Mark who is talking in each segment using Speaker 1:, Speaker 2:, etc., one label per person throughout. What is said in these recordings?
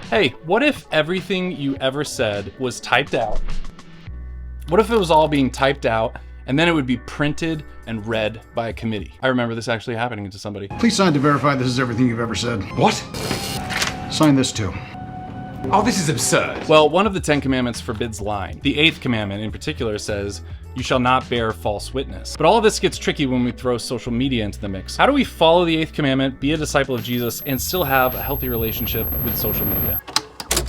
Speaker 1: Hey, what if everything you ever said was typed out? What if it was all being typed out and then it would be printed and read by a committee? I remember this actually happening to somebody.
Speaker 2: Please sign to verify this is everything you've ever said.
Speaker 3: What?
Speaker 2: Sign this too.
Speaker 3: Oh, this is absurd.
Speaker 1: Well, one of the 10 commandments forbids lying. The 8th commandment in particular says, you shall not bear false witness. But all of this gets tricky when we throw social media into the mix. How do we follow the 8th commandment, be a disciple of Jesus, and still have a healthy relationship with social media?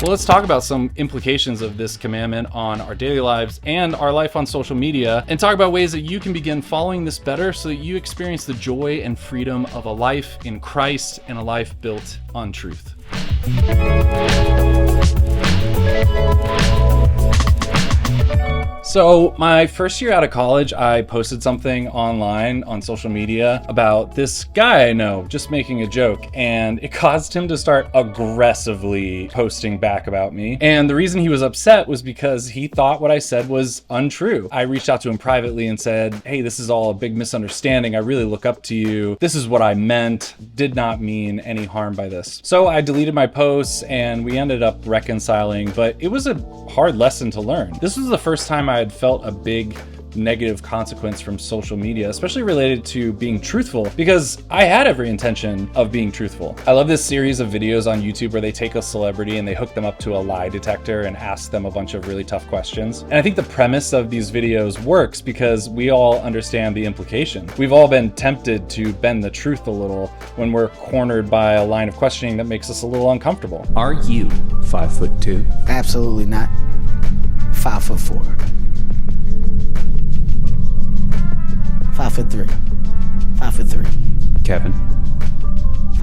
Speaker 1: Well, let's talk about some implications of this commandment on our daily lives and our life on social media, and talk about ways that you can begin following this better so that you experience the joy and freedom of a life in Christ and a life built on truth. So my first year out of college, I posted something online on social media about this guy I know, just making a joke, and it caused him to start aggressively posting back about me. And the reason he was upset was because he thought what I said was untrue. I reached out to him privately and said, hey, this is all a big misunderstanding. I really look up to you. This is what I meant. Did not mean any harm by this. So I deleted my posts and we ended up reconciling, but it was a hard lesson to learn. This was the first time I had felt a big negative consequence from social media, especially related to being truthful, because I had every intention of being truthful. I love this series of videos on YouTube where they take a celebrity and they hook them up to a lie detector and ask them a bunch of really tough questions. And I think the premise of these videos works because we all understand the implication. We've all been tempted to bend the truth a little when we're cornered by a line of questioning that makes us a little uncomfortable.
Speaker 4: Are you 5'2"?
Speaker 5: Absolutely not. 5'4". 5'3". 5'3".
Speaker 4: Kevin?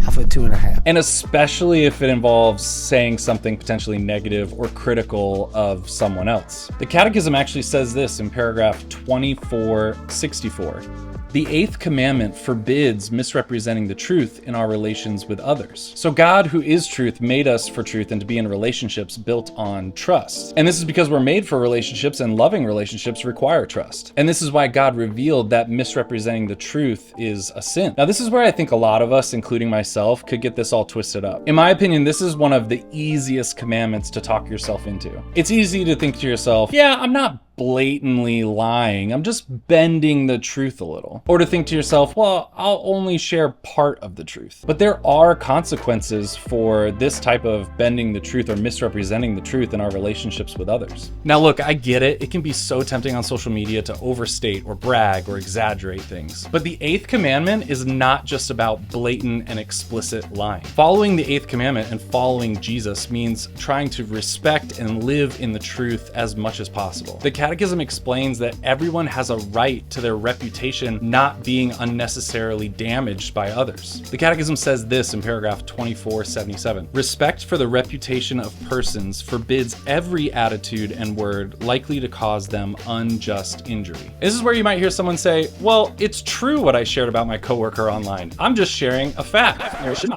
Speaker 5: 5'2.5".
Speaker 1: And especially if it involves saying something potentially negative or critical of someone else. The Catechism actually says this in paragraph 2464. The 8th commandment forbids misrepresenting the truth in our relations with others. So God, who is truth, made us for truth and to be in relationships built on trust. And this is because we're made for relationships, and loving relationships require trust. And this is why God revealed that misrepresenting the truth is a sin. Now, this is where I think a lot of us, including myself, could get this all twisted up. In my opinion, this is one of the easiest commandments to talk yourself into. It's easy to think to yourself, yeah, I'm not blatantly lying, I'm just bending the truth a little. Or to think to yourself, well, I'll only share part of the truth. But there are consequences for this type of bending the truth or misrepresenting the truth in our relationships with others. Now look, I get it. It can be so tempting on social media to overstate or brag or exaggerate things. But the 8th commandment is not just about blatant and explicit lying. Following the 8th commandment and following Jesus means trying to respect and live in the truth as much as possible. The Catechism explains that everyone has a right to their reputation not being unnecessarily damaged by others. The Catechism says this in paragraph 2477. Respect for the reputation of persons forbids every attitude and word likely to cause them unjust injury. This is where you might hear someone say, well, it's true what I shared about my coworker online. I'm just sharing a fact.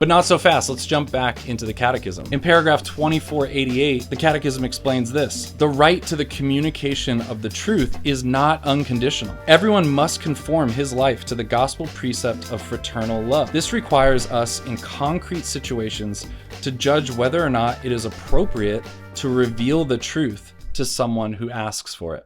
Speaker 1: But not so fast. Let's jump back into the Catechism. In paragraph 2488, the Catechism explains this. The right to the communication of the truth is not unconditional. Everyone must conform his life to the gospel precept of fraternal love. This requires us in concrete situations to judge whether or not it is appropriate to reveal the truth to someone who asks for it.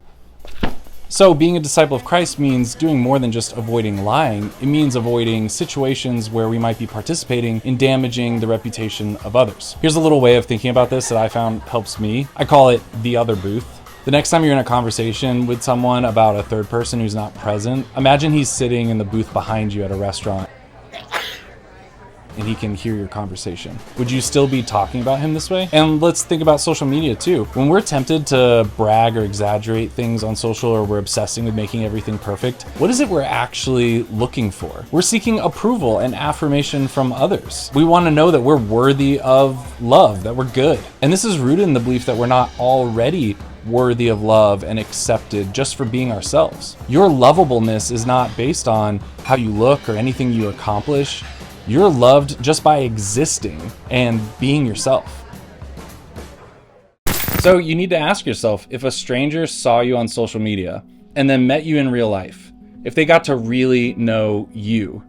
Speaker 1: So being a disciple of Christ means doing more than just avoiding lying. It means avoiding situations where we might be participating in damaging the reputation of others. Here's a little way of thinking about this that I found helps me. I call it the other booth. The next time you're in a conversation with someone about a third person who's not present, imagine he's sitting in the booth behind you at a restaurant and he can hear your conversation. Would you still be talking about him this way? And let's think about social media too. When we're tempted to brag or exaggerate things on social, or we're obsessing with making everything perfect, what is it we're actually looking for? We're seeking approval and affirmation from others. We want to know that we're worthy of love, that we're good. And this is rooted in the belief that we're not already worthy of love and accepted just for being ourselves. Your lovableness is not based on how you look or anything you accomplish. You're loved just by existing and being yourself. So you need to ask yourself, if a stranger saw you on social media and then met you in real life, if they got to really know you,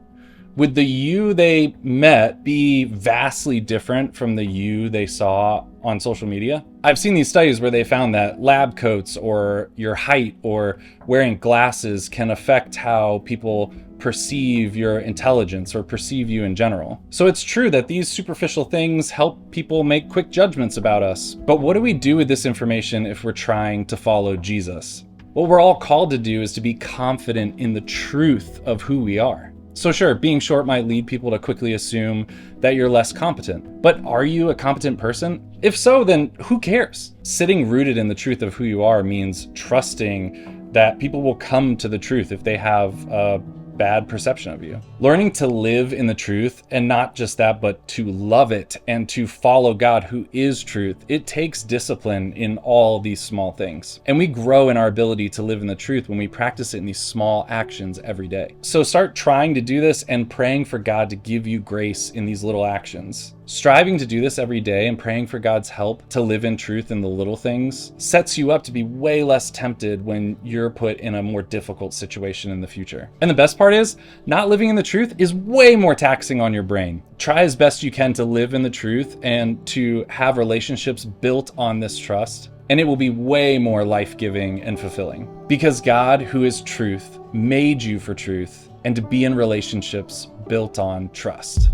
Speaker 1: Would the you they met be vastly different from the you they saw on social media? I've seen these studies where they found that lab coats or your height or wearing glasses can affect how people perceive your intelligence or perceive you in general. So it's true that these superficial things help people make quick judgments about us. But what do we do with this information if we're trying to follow Jesus? What we're all called to do is to be confident in the truth of who we are. So sure, being short might lead people to quickly assume that you're less competent. But are you a competent person? If so, then who cares? Sitting rooted in the truth of who you are means trusting that people will come to the truth if they have a bad perception of you. Learning to live in the truth, and not just that, but to love it and to follow God who is truth, it takes discipline in all these small things. And we grow in our ability to live in the truth when we practice it in these small actions every day. So start trying to do this and praying for God to give you grace in these little actions. Striving to do this every day and praying for God's help to live in truth in the little things sets you up to be way less tempted when you're put in a more difficult situation in the future. And the best part is, not living in the truth is way more taxing on your brain. Try as best you can to live in the truth and to have relationships built on this trust, and it will be way more life-giving and fulfilling. Because God, who is truth, made you for truth and to be in relationships built on trust.